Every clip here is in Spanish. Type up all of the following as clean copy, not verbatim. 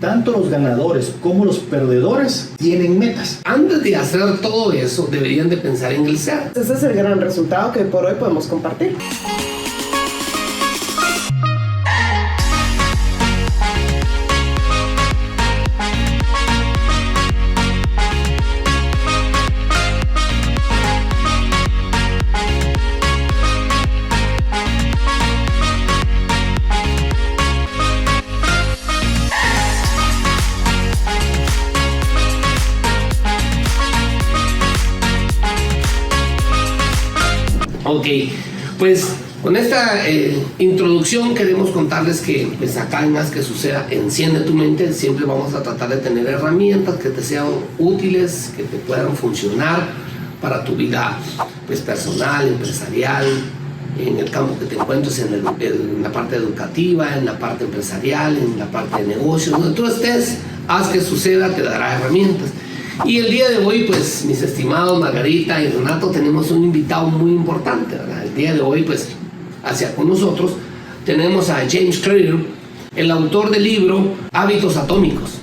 tanto los ganadores como los perdedores tienen metas. Antes de hacer todo eso, deberían de pensar en el ser. Ese es el gran resultado que por hoy podemos compartir. Ok, pues con esta introducción queremos contarles que pues acá en Haz que Suceda, Enciende tu Mente, siempre vamos a tratar de tener herramientas que te sean útiles, que te puedan funcionar para tu vida pues personal, empresarial, en el campo que te encuentres, en la parte educativa, en la parte empresarial, en la parte de negocios. Donde tú estés, Haz que Suceda te dará herramientas. Y el día de hoy, pues, mis estimados Margarita y Renato, tenemos un invitado muy importante, ¿verdad? El día de hoy, pues, con nosotros, tenemos a James Clear, el autor del libro Hábitos Atómicos.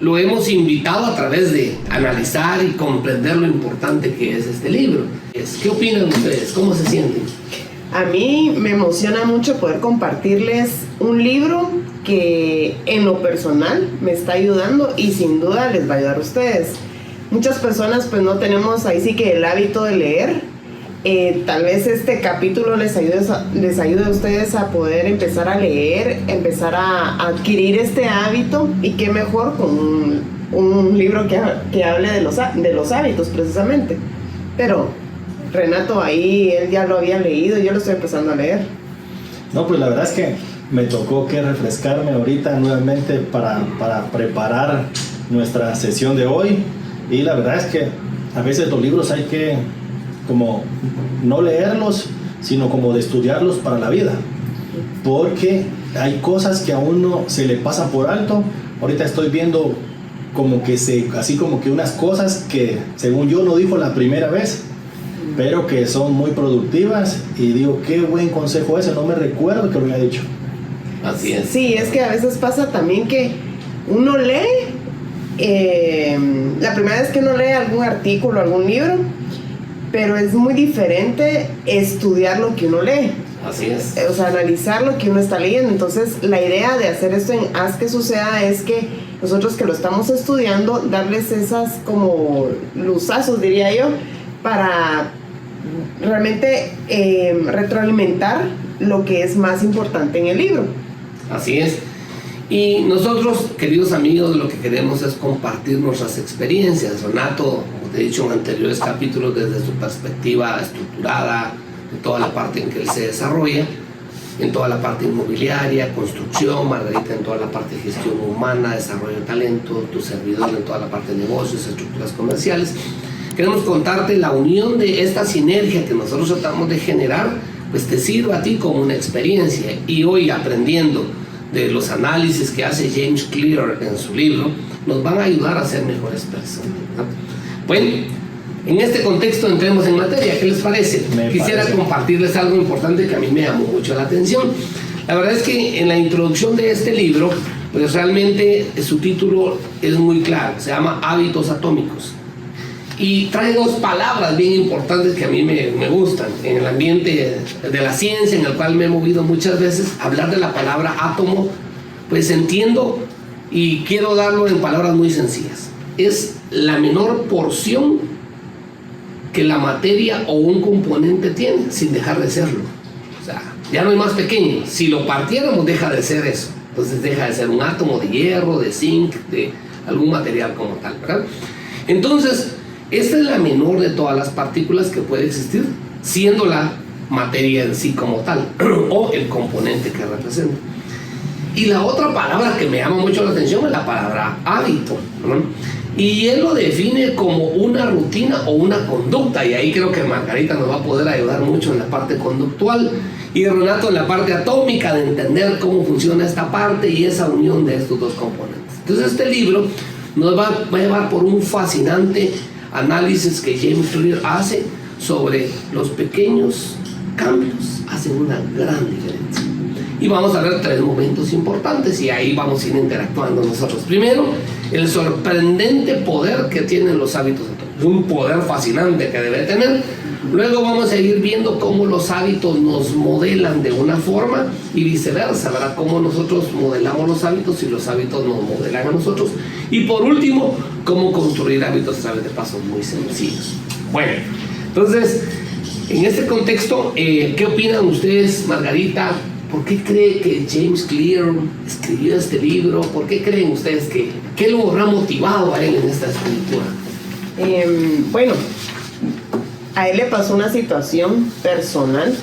Lo hemos invitado a través de analizar y comprender lo importante que es este libro. ¿Qué opinan ustedes? ¿Cómo se sienten? A mí me emociona mucho poder compartirles un libro que en lo personal me está ayudando y sin duda les va a ayudar a ustedes. Muchas personas pues no tenemos ahí sí que el hábito de leer. Tal vez este capítulo les ayude a ustedes a poder empezar a leer, empezar a adquirir este hábito, y qué mejor con un libro que hable de los hábitos precisamente. Pero Renato ahí, él ya lo había leído, yo lo estoy empezando a leer. No, pues la verdad es que me tocó que refrescarme ahorita nuevamente para preparar nuestra sesión de hoy, y la verdad es que a veces los libros hay que como no leerlos, sino como de estudiarlos para la vida, porque hay cosas que a uno se le pasa por alto. Ahorita estoy viendo así como que unas cosas que según yo no dijo la primera vez, pero que son muy productivas, y digo, qué buen consejo ese, no me recuerdo que lo había dicho. Así es. Sí, es que a veces pasa también que uno lee, la primera vez que uno lee algún artículo, algún libro, pero es muy diferente estudiar lo que uno lee. Así es. O sea, analizar lo que uno está leyendo. Entonces, la idea de hacer esto en Haz que Suceda es que nosotros que lo estamos estudiando, darles esas como luzazos, diría yo, para realmente retroalimentar lo que es más importante en el libro. Así es. Y nosotros, queridos amigos, lo que queremos es compartir nuestras experiencias. Renato, como te he dicho en anteriores capítulos, desde su perspectiva estructurada, de toda la parte en que él se desarrolla, en toda la parte inmobiliaria, construcción, Margarita en toda la parte de gestión humana, desarrollo de talento, tu servidor en toda la parte de negocios, estructuras comerciales. Queremos contarte la unión de esta sinergia que nosotros tratamos de generar, pues te sirva a ti como una experiencia. Y hoy, aprendiendo de los análisis que hace James Clear en su libro, nos van a ayudar a ser mejores personas, ¿no? Bueno, en este contexto entremos en materia. ¿Qué les parece? Quisiera compartirles algo importante que a mí me llamó mucho la atención. La verdad es que en la introducción de este libro, pues realmente su título es muy claro, se llama Hábitos Atómicos. Y trae dos palabras bien importantes que a mí me gustan. En el ambiente de la ciencia, en el cual me he movido muchas veces, hablar de la palabra átomo, pues entiendo y quiero darlo en palabras muy sencillas. Es la menor porción que la materia o un componente tiene, sin dejar de serlo. O sea, ya no hay más pequeño. Si lo partiéramos, deja de ser eso. Entonces deja de ser un átomo de hierro, de zinc, de algún material como tal, ¿verdad? Entonces, esta es la menor de todas las partículas que puede existir, siendo la materia en sí como tal, o el componente que representa. Y la otra palabra que me llama mucho la atención es la palabra hábito, ¿no? Y él lo define como una rutina o una conducta, y ahí creo que Margarita nos va a poder ayudar mucho en la parte conductual, y Renato en la parte atómica, de entender cómo funciona esta parte y esa unión de estos dos componentes. Entonces este libro nos va a llevar por un fascinante análisis que James Clear hace sobre los pequeños cambios hacen una gran diferencia. Y vamos a ver 3 momentos importantes y ahí vamos a ir interactuando nosotros. Primero, el sorprendente poder que tienen los hábitos atómicos, un poder fascinante que debe tener. Luego vamos a ir viendo cómo los hábitos nos modelan de una forma y viceversa, ¿verdad? Cómo nosotros modelamos los hábitos y los hábitos nos modelan a nosotros. Y por último, cómo construir hábitos a través de pasos muy sencillos. Bueno, entonces, en este contexto, ¿qué opinan ustedes, Margarita? ¿Por qué cree que James Clear escribió este libro? ¿Por qué creen ustedes que qué lo habrá motivado a él en esta escritura? Bueno, a él le pasó una situación personal.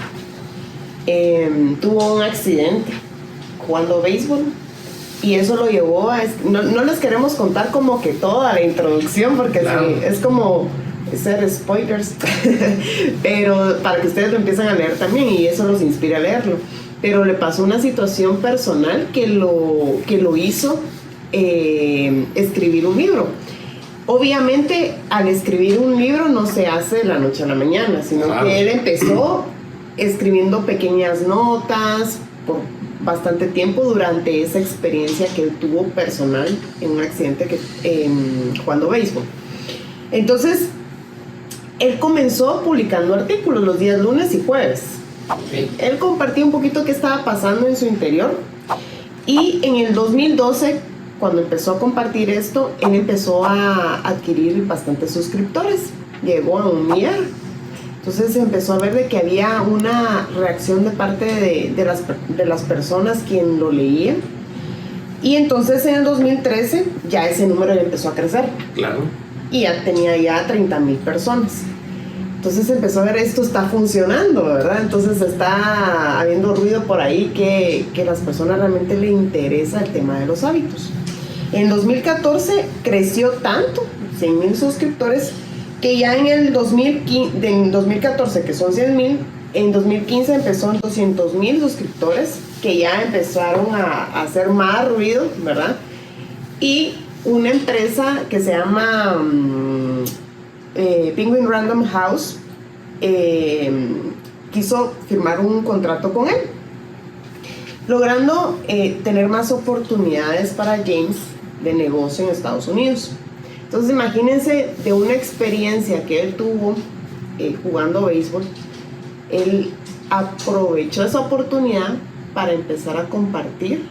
Tuvo un accidente jugando béisbol y eso lo llevó a... No les queremos contar como que toda la introducción porque claro, sí, es como ser spoilers, pero para que ustedes lo empiecen a leer también y eso los inspire a leerlo. Pero le pasó una situación personal que lo hizo escribir un libro. Obviamente, al escribir un libro no se hace de la noche a la mañana, sino claro, que él empezó escribiendo pequeñas notas por bastante tiempo durante esa experiencia que él tuvo personal en un accidente jugando béisbol. Entonces, él comenzó publicando artículos los días lunes y jueves. Okay. Él compartía un poquito qué estaba pasando en su interior y en el 2012, cuando empezó a compartir esto, él empezó a adquirir bastantes suscriptores, llegó a 1 millón. Entonces empezó a ver de que había una reacción de parte de las personas quien lo leían y entonces en el 2013 ya ese número empezó a crecer. Claro. Y ya tenía ya 30,000 personas. Entonces empezó a ver, esto está funcionando, ¿verdad? Entonces está habiendo ruido por ahí que las personas realmente le interesa el tema de los hábitos. En 2014 creció tanto, 100,000 suscriptores, que ya en el 2014, que son 100,000, en 2015 empezó en 200,000 suscriptores, que ya empezaron a hacer más ruido, ¿verdad? Y una empresa que se llama... Penguin Random House quiso firmar un contrato con él, logrando tener más oportunidades para James de negocio en Estados Unidos. Entonces imagínense de una experiencia que él tuvo jugando béisbol, él aprovechó esa oportunidad para empezar a compartir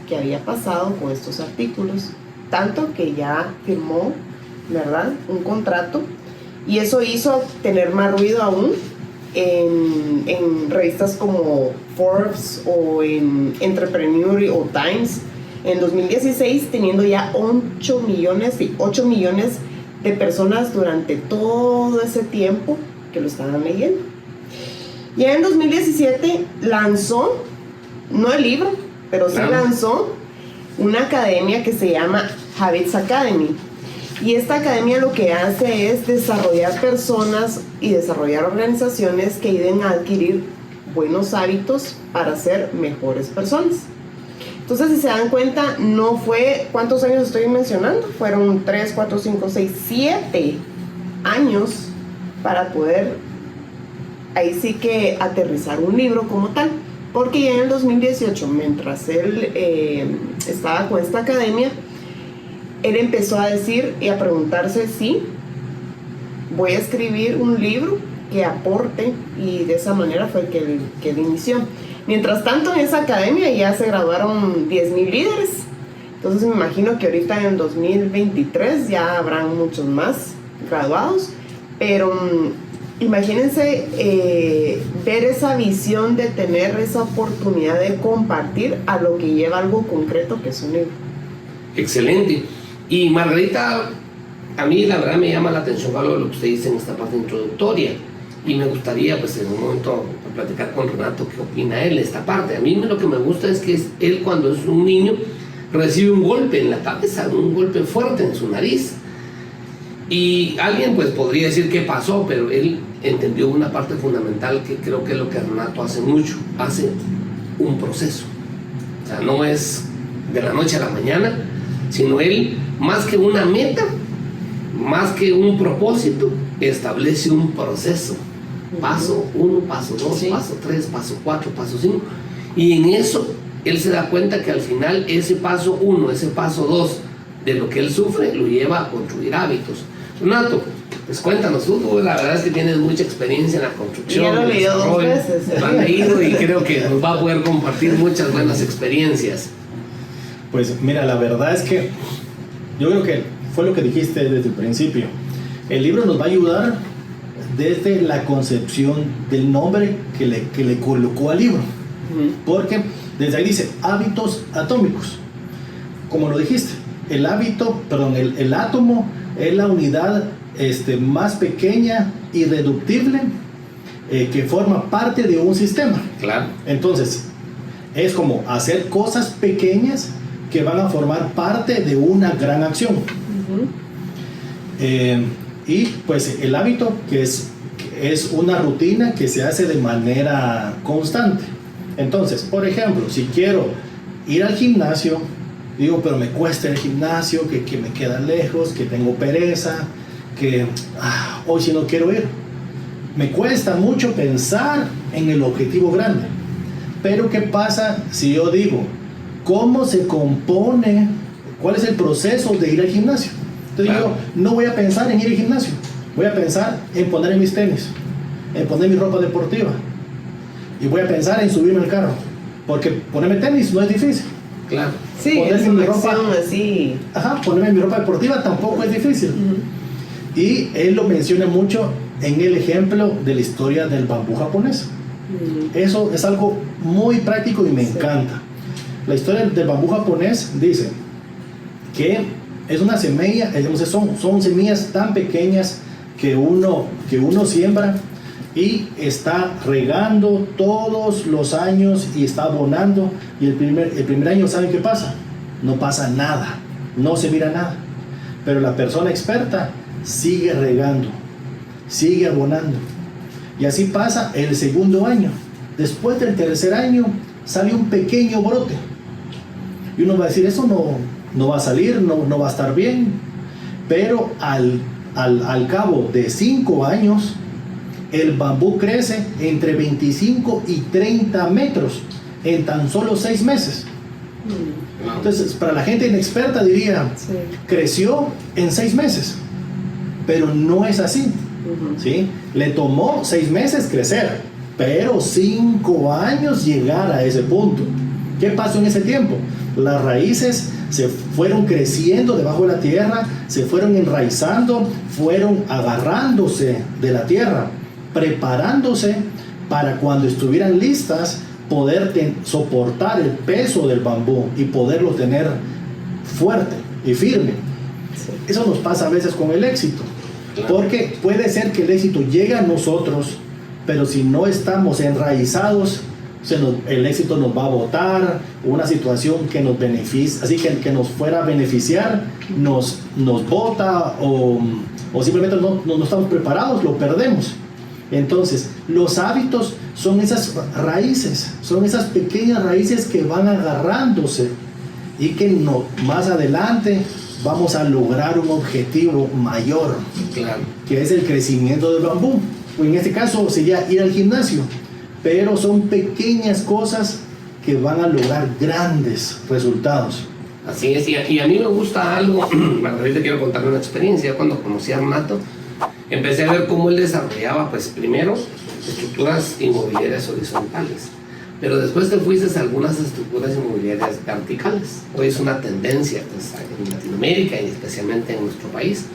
qué había pasado con estos artículos, tanto que ya firmó, ¿verdad?, un contrato. Y eso hizo tener más ruido aún en revistas como Forbes o en Entrepreneur o Times. En 2016 teniendo ya 8 millones de personas durante todo ese tiempo que lo estaban leyendo. Ya en 2017 lanzó, no el libro, pero sí lanzó una academia que se llama Habits Academy. Y esta academia lo que hace es desarrollar personas y desarrollar organizaciones que ayuden a adquirir buenos hábitos para ser mejores personas. Entonces, si se dan cuenta, no fue... ¿Cuántos años estoy mencionando? Fueron 3, 4, 5, 6, 7 años para poder ahí sí que aterrizar un libro como tal. Porque ya en el 2018, mientras él estaba con esta academia, él empezó a decir y a preguntarse si voy a escribir un libro que aporte, y de esa manera fue que él inició. Mientras tanto, en esa academia ya se graduaron 10,000 líderes. Entonces me imagino que ahorita en el 2023 ya habrán muchos más graduados, pero imagínense ver esa visión de tener esa oportunidad de compartir a lo que lleva algo concreto que es un libro. Excelente. Y Margarita, a mí la verdad me llama la atención algo de lo que usted dice en esta parte introductoria, y me gustaría pues en un momento platicar con Renato qué opina él de esta parte. A mí lo que me gusta es que él, cuando es un niño, recibe un golpe en la cabeza, un golpe fuerte en su nariz, y alguien pues podría decir qué pasó, pero él entendió una parte fundamental que creo que es lo que Renato hace mucho, hace un proceso. O sea, no es de la noche a la mañana, sino él, más que una meta, más que un propósito, establece un proceso. Paso 1, paso 2, paso 3, paso 4, paso 5. Y en eso él se da cuenta que al final ese paso 1, ese paso 2 de lo que él sufre lo lleva a construir hábitos. Renato, pues cuéntanos, tú la verdad es que tienes mucha experiencia en la construcción. Ya lo he leído 2 veces. Lo han leído y creo que nos va a poder compartir muchas buenas experiencias. Pues mira, la verdad es que yo creo que fue lo que dijiste desde el principio. El libro nos va a ayudar desde la concepción del nombre que le colocó al libro. Porque desde ahí dice hábitos atómicos. Como lo dijiste, el átomo es la unidad más pequeña, irreductible, que forma parte de un sistema. Claro. Entonces, es como hacer cosas pequeñas que van a formar parte de una gran acción. Y pues el hábito, que es una rutina que se hace de manera constante. Entonces, por ejemplo, si quiero ir al gimnasio, digo, pero me cuesta el gimnasio, que me queda lejos, que tengo pereza, que hoy sí no quiero ir. Me cuesta mucho pensar en el objetivo grande. Pero ¿qué pasa si yo digo, ¿cómo se compone? ¿Cuál es el proceso de ir al gimnasio? Entonces yo no voy a pensar en ir al gimnasio, voy a pensar en poner mis tenis, en poner mi ropa deportiva, y voy a pensar en subirme al carro, porque ponerme tenis no es difícil. Claro. Sí, es una acción así. Ponerme mi ropa deportiva tampoco es difícil. Y él lo menciona mucho en el ejemplo de la historia del bambú japonés. Eso es algo muy práctico y me encanta. La historia del bambú japonés dice que es una semilla, son semillas tan pequeñas que uno siembra y está regando todos los años y está abonando, y el primer año, ¿saben qué pasa? No pasa nada, no se mira nada, pero la persona experta sigue regando, sigue abonando, y así pasa el segundo año. Después del tercer año sale un pequeño brote y uno va a decir, eso no va a salir, no va a estar bien, pero al cabo de 5 años el bambú crece entre 25 y 30 metros en tan solo 6 meses. Entonces, para la gente inexperta diría, creció en 6 meses, pero no es así. ¿Sí? Le tomó 6 meses crecer, pero 5 años llegar a ese punto. ¿Qué pasó en ese tiempo? Las raíces se fueron creciendo debajo de la tierra, se fueron enraizando, fueron agarrándose de la tierra, preparándose para cuando estuvieran listas poder soportar el peso del bambú y poderlo tener fuerte y firme. Eso nos pasa a veces con el éxito, porque puede ser que el éxito llegue a nosotros, pero si no estamos enraizados, el éxito nos va a botar, una situación que nos beneficia, así que nos fuera a beneficiar, nos bota, o simplemente no estamos preparados, lo perdemos. Entonces, los hábitos son esas raíces, son esas pequeñas raíces que van agarrándose y que más adelante vamos a lograr un objetivo mayor, que es el crecimiento del bambú. O en este caso sería ir al gimnasio, pero son pequeñas cosas que van a lograr grandes resultados. Así es, y a mí me gusta algo, bueno, ahorita quiero contarle una experiencia. Cuando conocí a Renato, empecé a ver cómo él desarrollaba, pues primero, estructuras inmobiliarias horizontales, pero después te fuiste a algunas estructuras inmobiliarias verticales. Hoy es una tendencia, pues, en Latinoamérica y especialmente en nuestro país.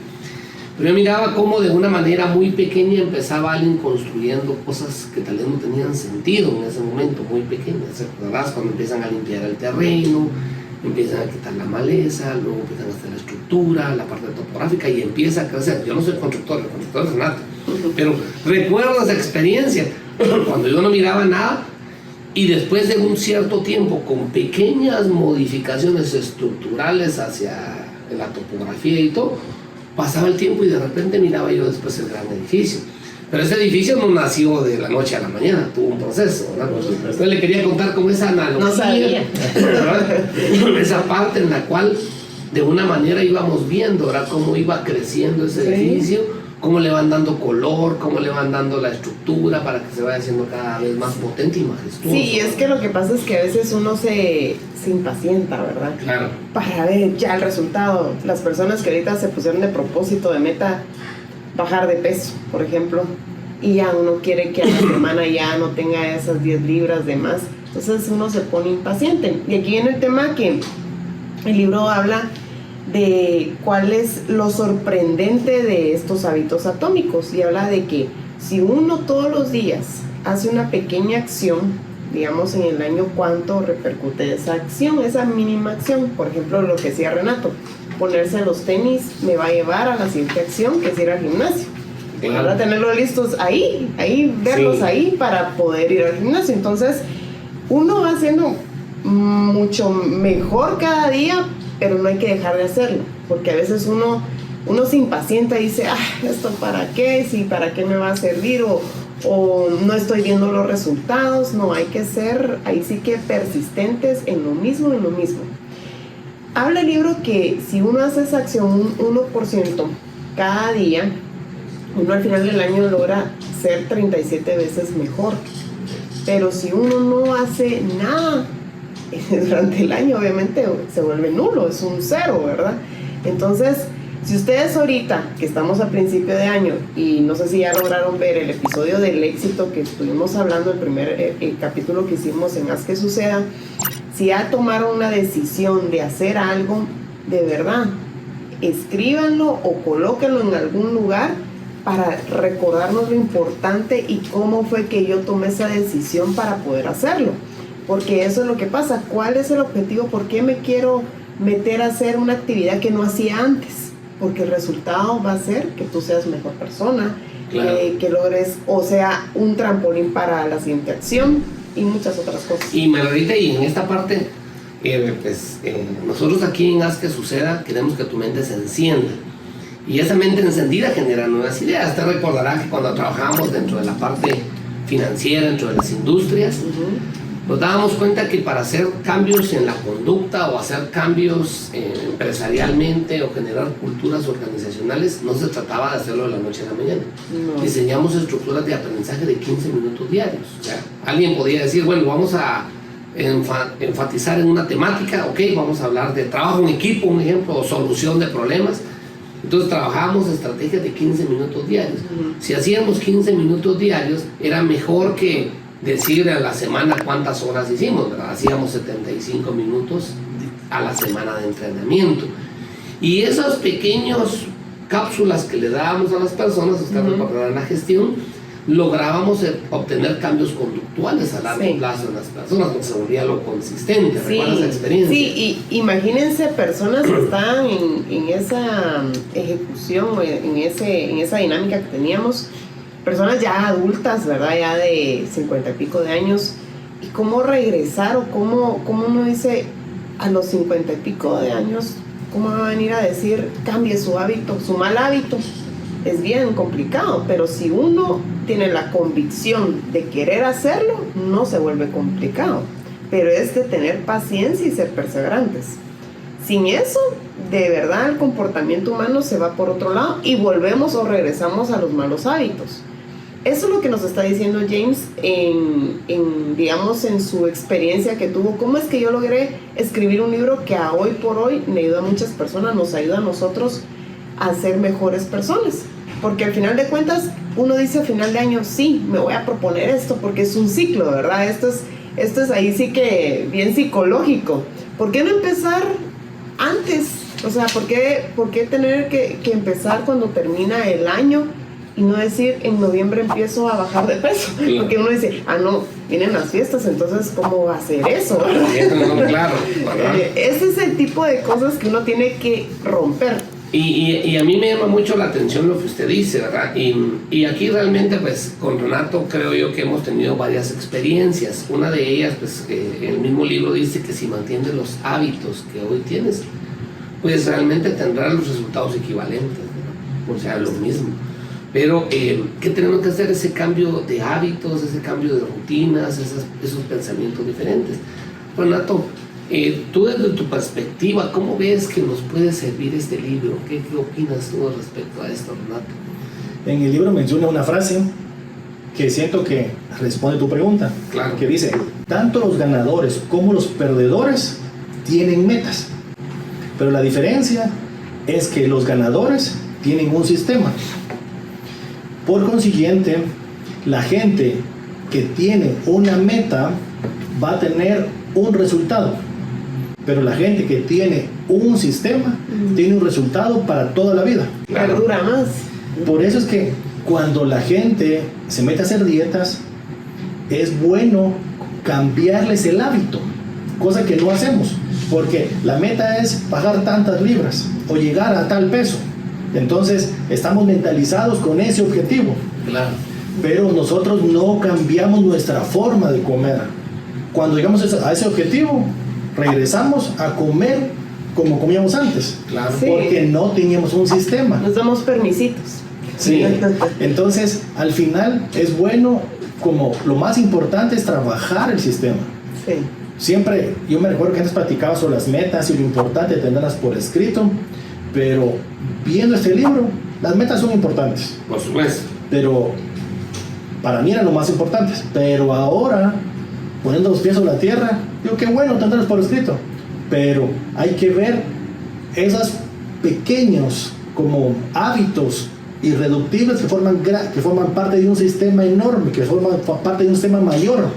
Pero yo miraba cómo de una manera muy pequeña empezaba alguien construyendo cosas que tal vez no tenían sentido en ese momento, muy pequeñas. ¿Recuerdas cuando empiezan a limpiar el terreno, empiezan a quitar la maleza, luego empiezan a hacer la estructura, la parte topográfica, y empieza a crecer? Yo no soy constructor, el constructor es Renato, pero recuerdo esa experiencia cuando yo no miraba nada, y después de un cierto tiempo, con pequeñas modificaciones estructurales hacia la topografía y todo, pasaba el tiempo y de repente miraba yo después el gran edificio. Pero ese edificio no nació de la noche a la mañana, tuvo un proceso, ¿verdad? Entonces le quería contar como esa analogía, no sabía. esa parte en la cual de una manera íbamos viendo, ¿verdad?, cómo iba creciendo ese edificio, cómo le van dando color, cómo le van dando la estructura para que se vaya haciendo cada vez más potente y majestuoso. Sí, es que lo que pasa es que a veces uno se impacienta, ¿verdad? Claro. Para ver ya el resultado. Las personas que ahorita se pusieron de propósito, de meta, bajar de peso, por ejemplo, y ya uno quiere que a la semana ya no tenga esas 10 libras de más, entonces uno se pone impaciente. Y aquí en el tema que el libro habla de cuál es lo sorprendente de estos hábitos atómicos, y habla de que si uno todos los días hace una pequeña acción, digamos en el año, cuánto repercute esa acción, esa mínima acción. Por ejemplo, lo que decía Renato, ponerse los tenis me va a llevar a la siguiente acción, que es ir al gimnasio. Claro. Ahora tenerlos listos ahí verlos Sí. ahí para poder ir al gimnasio. Entonces uno va haciendo mucho mejor cada día, pero no hay que dejar de hacerlo, porque a veces uno se impacienta y dice, ¿esto para qué? ¿Sí, para qué me va a servir? O no estoy viendo los resultados. No, hay que ser ahí sí que persistentes en lo mismo. Habla el libro que si uno hace esa acción un 1% cada día, uno al final del año logra ser 37 veces mejor. Pero si uno no hace nada durante el año, obviamente se vuelve nulo, es un 0, ¿verdad? Entonces, si ustedes ahorita, que estamos a principio de año, y no sé si ya lograron ver el episodio del éxito que estuvimos hablando, el primer capítulo que hicimos en Haz que Suceda, si ya tomaron una decisión de hacer algo, de verdad, escríbanlo o colóquenlo en algún lugar para recordarnos lo importante y cómo fue que yo tomé esa decisión para poder hacerlo. Porque eso es lo que pasa. ¿Cuál es el objetivo? ¿Por qué me quiero meter a hacer una actividad que no hacía antes? Porque el resultado va a ser que tú seas mejor persona, Claro. Que logres, o sea, un trampolín para la siguiente acción y muchas otras cosas. Y Margarita, y en esta parte, nosotros aquí en Haz que Suceda queremos que tu mente se encienda. Y esa mente encendida genera nuevas ideas. Usted recordará que cuando trabajábamos dentro de la parte financiera, dentro de las industrias, nos dábamos cuenta que para hacer cambios en la conducta o hacer cambios empresarialmente o generar culturas organizacionales, no se trataba de hacerlo de la noche a la mañana. No. Diseñamos estructuras de aprendizaje de 15 minutos diarios. O sea, alguien podía decir, bueno, vamos a enfatizar en una temática, ok, vamos a hablar de trabajo en equipo, un ejemplo, o solución de problemas. Entonces trabajábamos estrategias de 15 minutos diarios. Si hacíamos 15 minutos diarios, era mejor que decir a la semana cuántas horas hicimos, ¿verdad? Hacíamos 75 minutos a la semana de entrenamiento. Y esas pequeñas cápsulas que le dábamos a las personas, usted recordará en la gestión, lográbamos obtener cambios conductuales a largo plazo en las personas, porque se volvía lo consistente. ¿Recuerdas esa experiencia? Sí, y imagínense personas que están en esa ejecución, en esa dinámica que teníamos, personas ya adultas, ¿verdad? Ya de 50 y pico de años, y cómo regresar o cómo uno dice a los 50 y pico de años, cómo va a venir a decir cambie su hábito, su mal hábito. Es bien complicado, pero si uno tiene la convicción de querer hacerlo, no se vuelve complicado, pero es de tener paciencia y ser perseverantes. Sin eso, de verdad el comportamiento humano se va por otro lado y volvemos o regresamos a los malos hábitos. Eso es lo que nos está diciendo James digamos, en su experiencia que tuvo. ¿Cómo es que yo logré escribir un libro que a hoy por hoy me ayuda a muchas personas, nos ayuda a nosotros a ser mejores personas? Porque al final de cuentas, uno dice a final de año, sí, me voy a proponer esto, porque es un ciclo, ¿verdad? Esto es ahí sí que bien psicológico. ¿Por qué no empezar antes? O sea, ¿por qué tener que empezar cuando termina el año y no decir en noviembre empiezo a bajar de peso? Porque uno dice, no, vienen las fiestas, entonces ¿cómo va a ser eso? Claro. Ese es el tipo de cosas que uno tiene que romper. Y a mí me llama mucho la atención lo que usted dice, ¿verdad? Y aquí realmente, pues, con Renato creo yo que hemos tenido varias experiencias. Una de ellas, pues, el mismo libro dice que si mantienes los hábitos que hoy tienes, pues realmente tendrás los resultados equivalentes, ¿verdad? O sea, lo mismo. Pero, ¿qué tenemos que hacer? Ese cambio de hábitos, ese cambio de rutinas, esos pensamientos diferentes. Renato, tú desde tu perspectiva, ¿cómo ves que nos puede servir este libro? ¿Qué opinas tú respecto a esto, Renato? en el libro menciona una frase que siento que responde tu pregunta, Claro. que dice, tanto los ganadores como los perdedores tienen metas, pero la diferencia es que los ganadores tienen un sistema. Por consiguiente, la gente que tiene una meta va a tener un resultado, pero la gente que tiene un sistema tiene un resultado para toda la vida. Perdura más. Por eso es que cuando la gente se mete a hacer dietas, es bueno cambiarles el hábito, cosa que no hacemos, porque la meta es bajar tantas libras o llegar a tal peso. Entonces estamos mentalizados con ese objetivo, Claro. pero nosotros no cambiamos nuestra forma de comer. Cuando llegamos a ese objetivo, regresamos a comer como comíamos antes, Claro. Sí. porque no teníamos un sistema. Nos damos permisitos. Sí. Entonces, al final es bueno, como lo más importante es trabajar el sistema. Sí. Siempre, yo me recuerdo que antes platicaba sobre las metas y lo importante es tenerlas por escrito, pero viendo este libro, las metas son importantes, Por supuesto. pero para mí eran lo más importantes. Pero ahora, poniendo los pies sobre la tierra, digo qué bueno tenerlas por escrito, pero hay que ver esos pequeños como hábitos irreductibles que forman parte de un sistema enorme, que forman parte de un sistema mayor,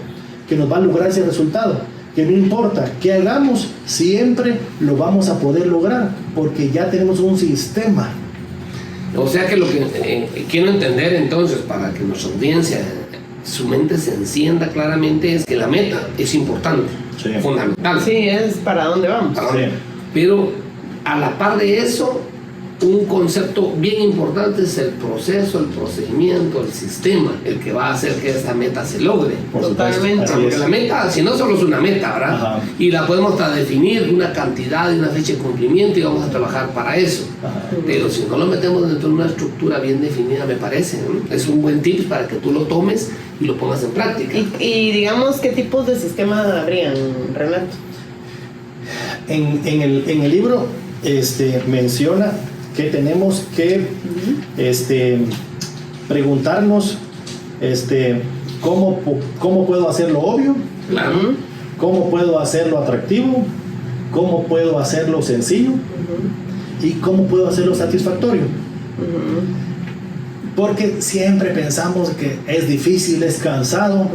que nos va a lograr ese resultado, que no importa qué hagamos, siempre lo vamos a poder lograr, porque ya tenemos un sistema. O sea que lo que quiero entender entonces, para que nuestra audiencia, su mente se encienda claramente, es que la meta es importante, Sí. fundamental. Sí, es para dónde vamos. Ah, Sí. Pero a la par de eso, un concepto bien importante es el proceso, el procedimiento, el sistema, el que va a hacer que esta meta se logre. Por supuesto, Totalmente. así Porque es. la meta, si no solo es una meta, ¿verdad? Ajá. Y la podemos hasta definir una cantidad y una fecha de cumplimiento y vamos a trabajar para eso. Ajá. Pero si no lo metemos dentro de una estructura bien definida, me parece, ¿no? Es un buen tip para que tú lo tomes y lo pongas en práctica. Y digamos, ¿qué tipos de sistema habrían, Renato? En el libro menciona que tenemos que preguntarnos ¿cómo puedo hacerlo obvio? Claro. ¿Cómo puedo hacerlo atractivo? ¿Cómo puedo hacerlo sencillo? ¿Y cómo puedo hacerlo satisfactorio? Porque siempre pensamos que es difícil, es cansado,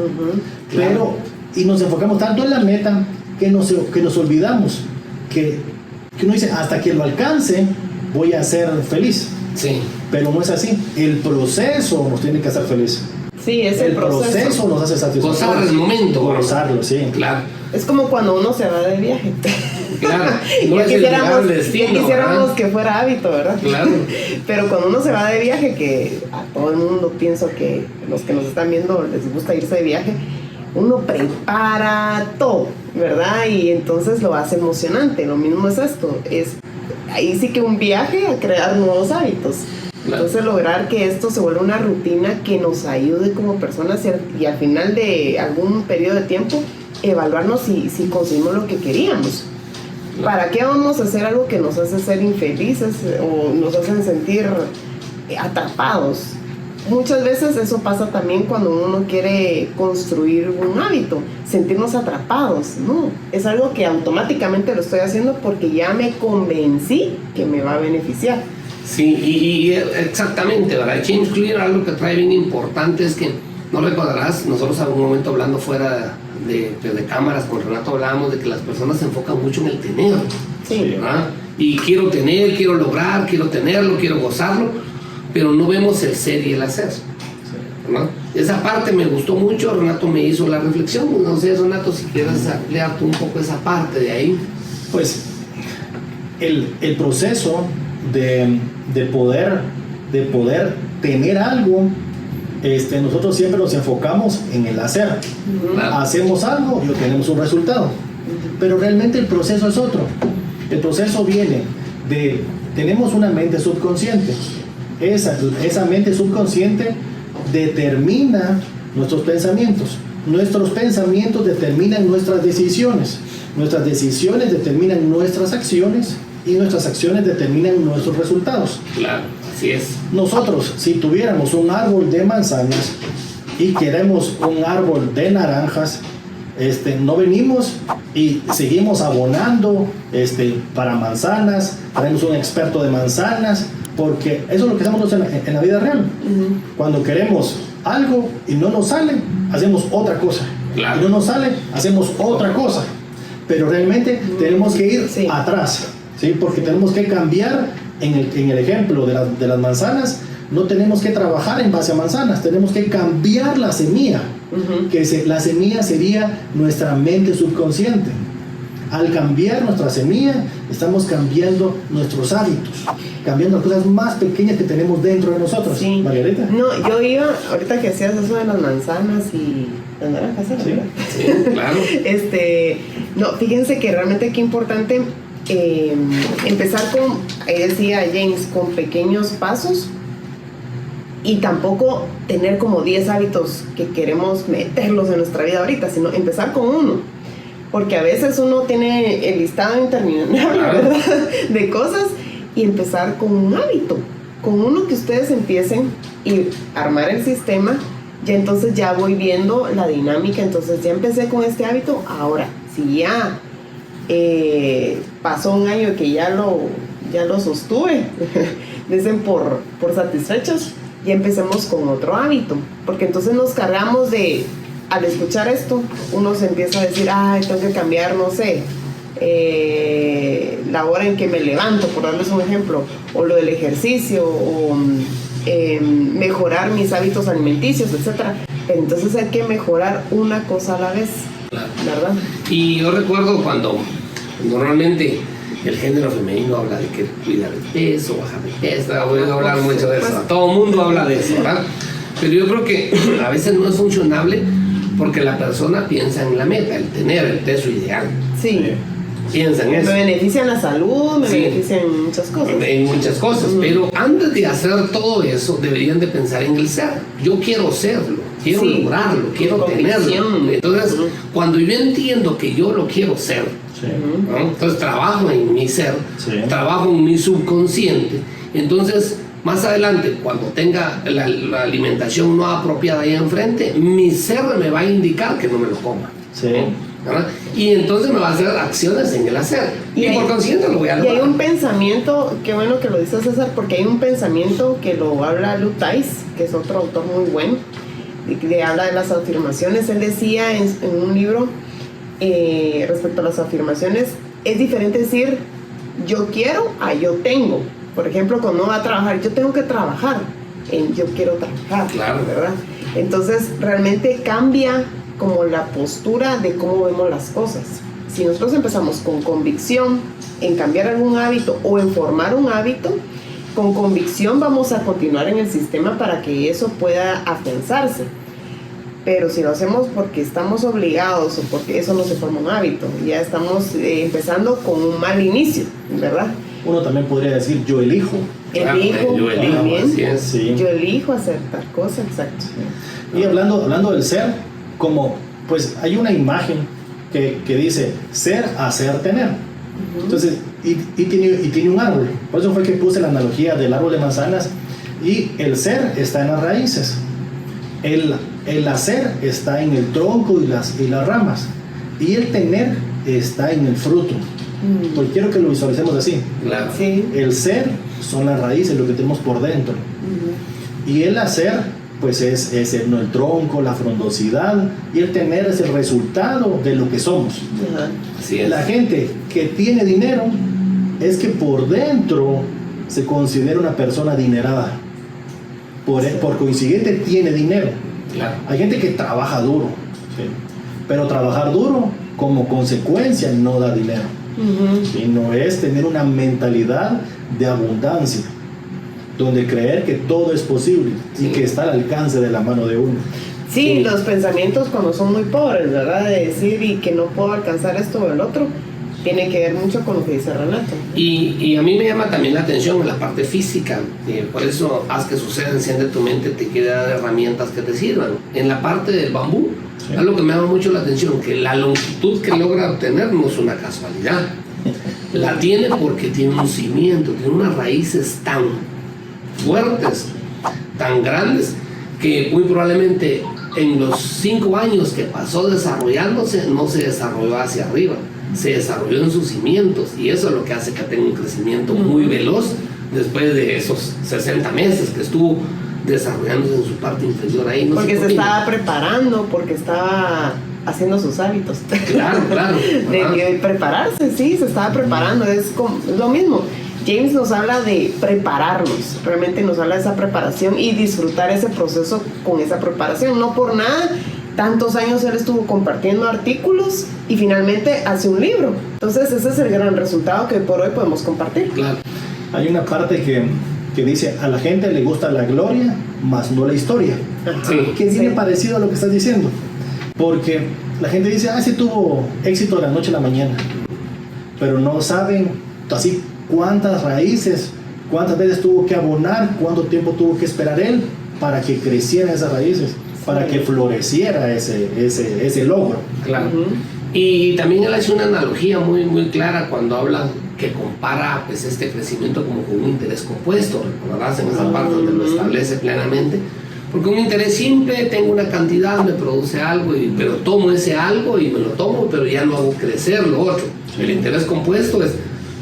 pero y nos enfocamos tanto en la meta que nos olvidamos que uno dice, hasta que lo alcance voy a ser feliz, Sí. pero no es así. El proceso nos tiene que hacer feliz. Sí, es el proceso. nos hace satisfactorios. Gozar el momento. Gozarlo, sí. Claro. Es como cuando uno se va de viaje. Claro. No Ya es el quisiéramos, llegar al destino, ya quisiéramos ¿verdad? que fuera hábito, ¿verdad? Claro. Pero cuando uno se va de viaje, que a todo el mundo pienso que los que nos están viendo les gusta irse de viaje, uno prepara todo, ¿verdad? Y entonces lo hace emocionante. Lo mismo es esto, es ahí sí que un viaje a crear nuevos hábitos. Claro. Entonces lograr que esto se vuelva una rutina que nos ayude como personas y al final de algún periodo de tiempo evaluarnos si conseguimos lo que queríamos. ¿Para qué vamos a hacer algo que nos hace ser infelices o nos hacen sentir atrapados? Muchas veces eso pasa también cuando uno quiere construir un hábito, sentirnos atrapados, ¿no? Es algo que automáticamente lo estoy haciendo porque ya me convencí que me va a beneficiar. Sí, y exactamente, ¿verdad? James Clear algo que trae bien importante es que, no recordarás, nosotros en algún momento hablando fuera de cámaras con Renato hablábamos de que las personas se enfocan mucho en el tener, Sí. ¿verdad? Y quiero tener, quiero lograr, quiero tenerlo, quiero gozarlo, pero no vemos el ser y el hacer, ¿verdad? Esa parte me gustó mucho, Renato me hizo la reflexión, no sé, Renato, si quieres ampliar tú un poco esa parte de ahí. Pues el proceso de poder tener algo, nosotros siempre nos enfocamos en el hacer. Claro. Hacemos algo y obtenemos un resultado, pero realmente el proceso es otro. El proceso viene de, tenemos una mente subconsciente. Esa mente subconsciente determina nuestros pensamientos. Nuestros pensamientos determinan nuestras decisiones. Nuestras decisiones determinan nuestras acciones y nuestras acciones determinan nuestros resultados. Claro, así es. Nosotros, si tuviéramos un árbol de manzanas y queremos un árbol de naranjas, no venimos y seguimos abonando para manzanas, tenemos un experto de manzanas, porque eso es lo que hacemos en la vida real. Uh-huh. Cuando queremos algo y no nos sale, hacemos otra cosa. Claro. Y no nos sale, hacemos otra cosa. Pero realmente tenemos que ir atrás, ¿sí? Porque tenemos que cambiar. En el ejemplo de las manzanas, no tenemos que trabajar en base a manzanas, tenemos que cambiar la semilla. Uh-huh. La semilla sería nuestra mente subconsciente. Al cambiar nuestra semilla, estamos cambiando nuestros hábitos, cambiando las cosas más pequeñas que tenemos dentro de nosotros. Sí. Margarita. No, yo iba, ahorita que hacías eso de las manzanas y las naranjas, sí, sí, claro. No, fíjense que realmente qué importante empezar con, ahí decía James, con pequeños pasos, y tampoco tener como 10 hábitos que queremos meterlos en nuestra vida ahorita, sino empezar con uno. Porque a veces uno tiene el listado interminable, claro, ¿verdad?, de cosas, y empezar con un hábito, con uno que ustedes empiecen y armar el sistema. Ya entonces ya voy viendo la dinámica, entonces ya empecé con este hábito, ahora si ya pasó un año que ya lo sostuve, dicen por satisfechos, ya empecemos con otro hábito, porque entonces nos cargamos de, al escuchar esto, uno se empieza a decir, ay, tengo que cambiar, no sé, la hora en que me levanto, por darles un ejemplo, o lo del ejercicio, o mejorar mis hábitos alimenticios, etcétera. Pero entonces hay que mejorar una cosa a la vez, ¿verdad? Y yo recuerdo cuando normalmente el género femenino habla de que cuidar el peso, bajar el peso, voy a hablar mucho de eso, todo el mundo habla de eso, ¿verdad? Pero yo creo que a veces no es funcionable porque la persona piensa en la meta, el tener el peso ideal. Sí. Piensa en eso. Me beneficia en la salud, me beneficia en muchas cosas. En muchas cosas, pero antes de hacer todo eso, deberían de pensar en el ser. Yo quiero serlo, quiero lograrlo, quiero tenerlo. Entonces, cuando yo entiendo que yo lo quiero ser, ¿no? Entonces trabajo en mi ser, trabajo en mi subconsciente. Entonces, más adelante, cuando tenga la alimentación no apropiada ahí enfrente, mi ser me va a indicar que no me lo coma. ¿Verdad? Y entonces me va a hacer acciones en el hacer y por consiguiente lo voy a lograr. Y hay un pensamiento, qué bueno que lo dice César, porque hay un pensamiento que lo habla Lou Tice, que es otro autor muy bueno, y que habla de las afirmaciones. Él decía en un libro respecto a las afirmaciones, es diferente decir yo quiero a yo tengo. Por ejemplo, cuando uno va a trabajar, yo tengo que trabajar en yo quiero trabajar, claro, ¿verdad? Entonces realmente cambia como la postura de cómo vemos las cosas. Si nosotros empezamos con convicción en cambiar algún hábito o en formar un hábito, con convicción vamos a continuar en el sistema para que eso pueda afianzarse. Pero si lo hacemos porque estamos obligados o porque eso no se forma un hábito, ya estamos empezando con un mal inicio, ¿verdad? Uno también podría decir yo elijo. Yo elijo, sí. Yo elijo hacer tal cosa, exacto. Y hablando del ser, como pues hay una imagen que dice ser, hacer, tener. Entonces, y tiene un árbol. Por eso fue que puse la analogía del árbol de manzanas. Y el ser está en las raíces. El hacer está en el tronco y las ramas. Y el tener está en el fruto. Porque quiero que lo visualicemos así. Claro. Sí. El ser son las raíces, lo que tenemos por dentro. Y el hacer pues es el tronco, la frondosidad, y el tener es el resultado de lo que somos. Así es. La gente que tiene dinero es que por dentro se considera una persona adinerada. Por consiguiente tiene dinero. Claro. Hay gente que trabaja duro, ¿sí? Pero trabajar duro como consecuencia no da dinero. Sino es tener una mentalidad de abundancia, donde creer que todo es posible y que está al alcance de la mano de uno. Sí, los pensamientos cuando son muy pobres, ¿verdad? De decir y que no puedo alcanzar esto o el otro, tiene que ver mucho con lo que dice Renato. Y a mí me llama también la atención en la parte física. Por eso haz que suceda, enciende tu mente, te quiere dar herramientas que te sirvan. En la parte del bambú, es lo que me llama mucho la atención, que la longitud que logra obtener no es una casualidad. La tiene porque tiene un cimiento, tiene unas raíces tan fuertes, tan grandes, que muy probablemente en los 5 años que pasó desarrollándose, no se desarrolló hacia arriba, se desarrolló en sus cimientos, y eso es lo que hace que tenga un crecimiento muy veloz después de esos 60 meses que estuvo desarrollándose en su parte inferior ahí. No porque se estaba preparando, porque estaba haciendo sus hábitos. Claro. De prepararse, sí, se estaba preparando, es lo mismo. James nos habla de prepararnos, realmente nos habla de esa preparación y disfrutar ese proceso con esa preparación. No por nada, tantos años él estuvo compartiendo artículos y finalmente hace un libro. Entonces ese es el gran resultado que por hoy podemos compartir. Claro. Hay una parte que dice, a la gente le gusta la gloria, mas no la historia. Sí. Que viene parecido a lo que estás diciendo. Porque la gente dice, sí tuvo éxito de la noche a la mañana. Pero no saben así cuántas raíces, cuántas veces tuvo que abonar, cuánto tiempo tuvo que esperar él para que crecieran esas raíces, para que floreciera ese logro. Claro. Y también él hace una analogía muy, muy clara cuando habla que compara pues este crecimiento como con un interés compuesto, recordarás en esa parte donde lo establece plenamente, porque un interés simple, tengo una cantidad, me produce algo, pero tomo ese algo y me lo tomo, pero ya no hago crecer lo otro. El interés compuesto es,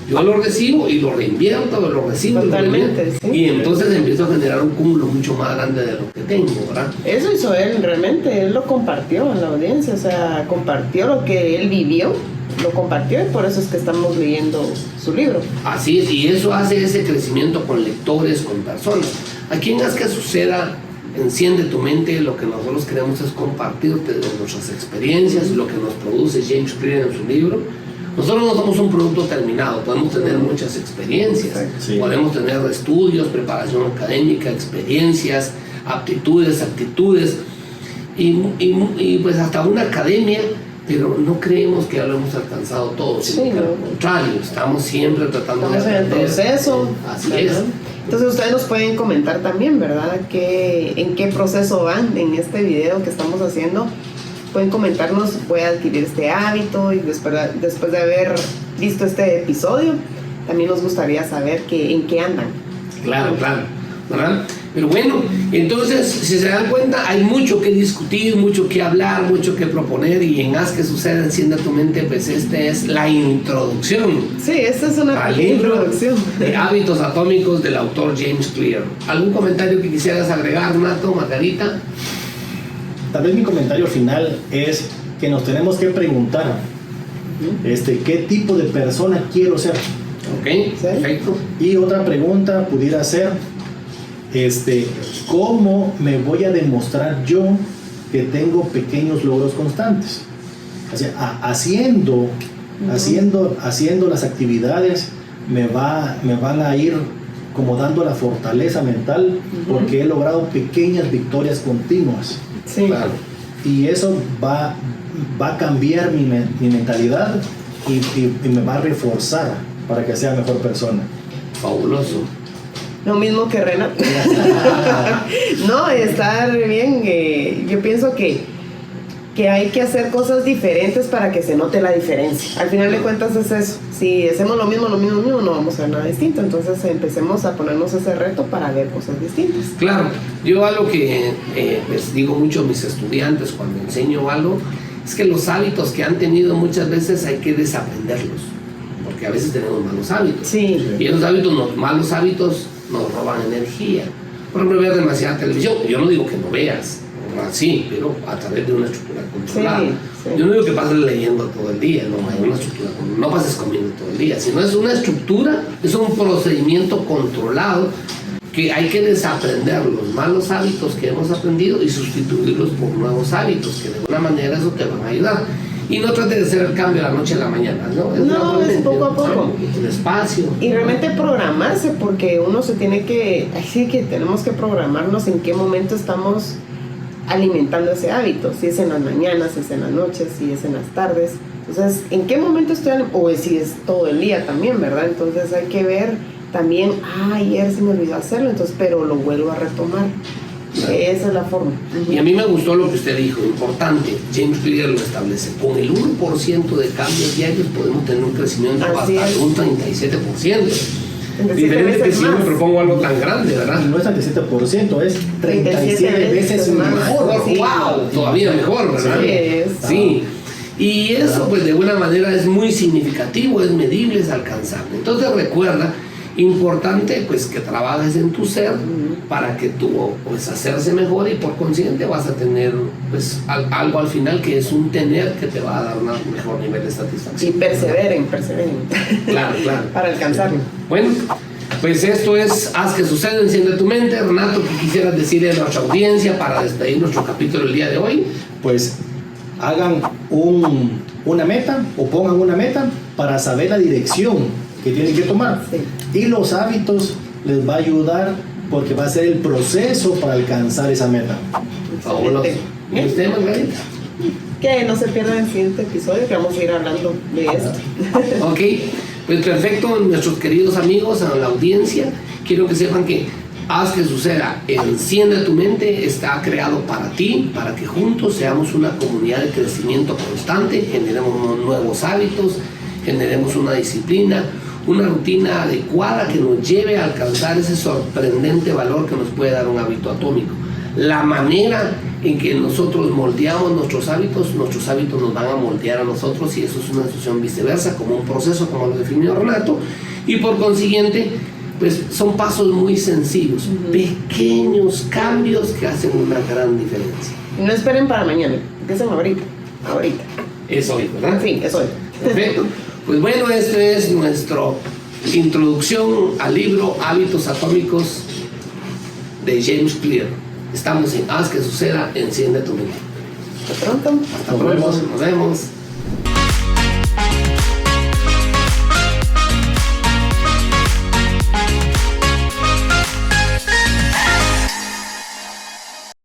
yo lo recibo y lo reinvierto, lo recibo. Totalmente, sí. Y entonces empiezo a generar un cúmulo mucho más grande de lo que tengo, ¿verdad? Eso hizo él realmente, él lo compartió en la audiencia, o sea, compartió lo que él vivió, lo compartió y por eso es que estamos leyendo su libro. Así es, y eso hace ese crecimiento con lectores, con personas. Aquí en Haz que Suceda, enciende tu mente, lo que nosotros queremos es compartirte de nuestras experiencias, lo que nos produce James Clear en su libro. Nosotros no somos un producto terminado, podemos tener muchas experiencias, podemos tener estudios, preparación académica, experiencias, aptitudes, actitudes y pues hasta una academia, pero no creemos que ya lo hemos alcanzado todo, sino que al contrario, estamos siempre tratando de aprender. En el proceso. Así es. Entonces ustedes nos pueden comentar también, ¿verdad? En qué proceso van en este video que estamos haciendo. Pueden comentarnos, voy a adquirir este hábito y después de haber visto este episodio, también nos gustaría saber en qué andan. Claro, ¿verdad? Pero bueno, entonces, si se dan cuenta, hay mucho que discutir, mucho que hablar, mucho que proponer, y en Haz que Suceda, encienda tu mente, pues esta es la introducción. Sí, esta es una introducción de Hábitos Atómicos del autor James Clear. ¿Algún comentario que quisieras agregar, Nato, Margarita? Tal vez mi comentario final es que nos tenemos que preguntar ¿qué tipo de persona quiero ser? Ok, perfecto. Y otra pregunta pudiera ser ¿cómo me voy a demostrar yo que tengo pequeños logros constantes? O sea, haciendo las actividades me van a ir como dando la fortaleza mental, porque he logrado pequeñas victorias continuas. Sí. Claro. Y eso va a cambiar mi mentalidad y me va a reforzar para que sea mejor persona. Fabuloso. Lo mismo que Renato. No, estar bien. Yo pienso que hay que hacer cosas diferentes para que se note la diferencia. Al final de cuentas es eso. Si hacemos lo mismo, no vamos a ver nada distinto. Entonces empecemos a ponernos ese reto para ver cosas distintas. Claro, yo algo que les digo mucho a mis estudiantes cuando enseño algo, es que los hábitos que han tenido muchas veces hay que desaprenderlos, porque a veces tenemos malos hábitos. Sí. Y esos malos hábitos nos roban energía. Por ejemplo, ver demasiada televisión. Yo no digo que no veas, sí, pero a través de una estructura controlada. Sí. Yo no digo que pases leyendo todo el día, no, una estructura, no pases comiendo todo el día, sino es una estructura, es un procedimiento controlado que hay que desaprender los malos hábitos que hemos aprendido y sustituirlos por nuevos hábitos, que de alguna manera eso te van a ayudar. Y no trates de hacer el cambio de la noche a la mañana, ¿no? Es poco a poco. Despacio. Y realmente programarse, porque uno se tiene que, así que tenemos que programarnos en qué momento estamos alimentando ese hábito, si es en las mañanas, si es en las noches, si es en las tardes. Entonces, ¿en qué momento estoy o si es todo el día también, ¿verdad? Entonces hay que ver también, ayer se me olvidó hacerlo, entonces, pero lo vuelvo a retomar. Esa es la forma. Y a mí me gustó lo que usted dijo, importante, James Clear lo establece, con el 1% de cambios diarios podemos tener un crecimiento Así hasta es. de un 37%. En Diferente que si yo me más. propongo algo tan grande, ¿verdad? No es 37%, es 37 veces más. mejor. Sí. ¡Wow! Todavía mejor, ¿verdad? Sí, es. Sí. Y eso, pues de alguna manera es muy significativo, es medible, es alcanzable. Entonces recuerda, importante pues que trabajes en tu ser para que tu pues hacerse mejor y por consiguiente vas a tener pues algo al final que es un tener que te va a dar un mejor nivel de Y satisfacción. perseveren. Claro, claro. Para alcanzarlo. Bueno, pues esto es Haz que suceda, enciende tu mente. Renato, ¿qué quisieras decirle a nuestra audiencia para despedir nuestro capítulo el día de hoy? Pues hagan una meta o pongan una meta para saber la dirección que tienen que tomar. Sí. Y los hábitos les va a ayudar porque va a ser el proceso para alcanzar esa meta. Fabuloso. ¿Y usted, Margarita? Que no se pierdan el siguiente episodio, que vamos a ir hablando de esto. Ok, pues perfecto, nuestros queridos amigos, a la audiencia, quiero que sepan que Haz que suceda, enciende tu mente, está creado para ti, para que juntos seamos una comunidad de crecimiento constante, generemos unos nuevos hábitos, generemos una disciplina, una rutina adecuada que nos lleve a alcanzar ese sorprendente valor que nos puede dar un hábito atómico. La manera en que nosotros moldeamos nuestros hábitos nos van a moldear a nosotros, y eso es una situación viceversa, como un proceso, como lo definió Renato, y por consiguiente pues son pasos muy sencillos, pequeños cambios que hacen una gran diferencia. No esperen para mañana, empiecen ahorita. Es hoy, ¿verdad? Sí, es hoy. Perfecto. Pues bueno, esta es nuestra introducción al libro Hábitos Atómicos de James Clear. Estamos en Haz que suceda, enciende tu mente. Hasta pronto. Hasta pronto, nos vemos.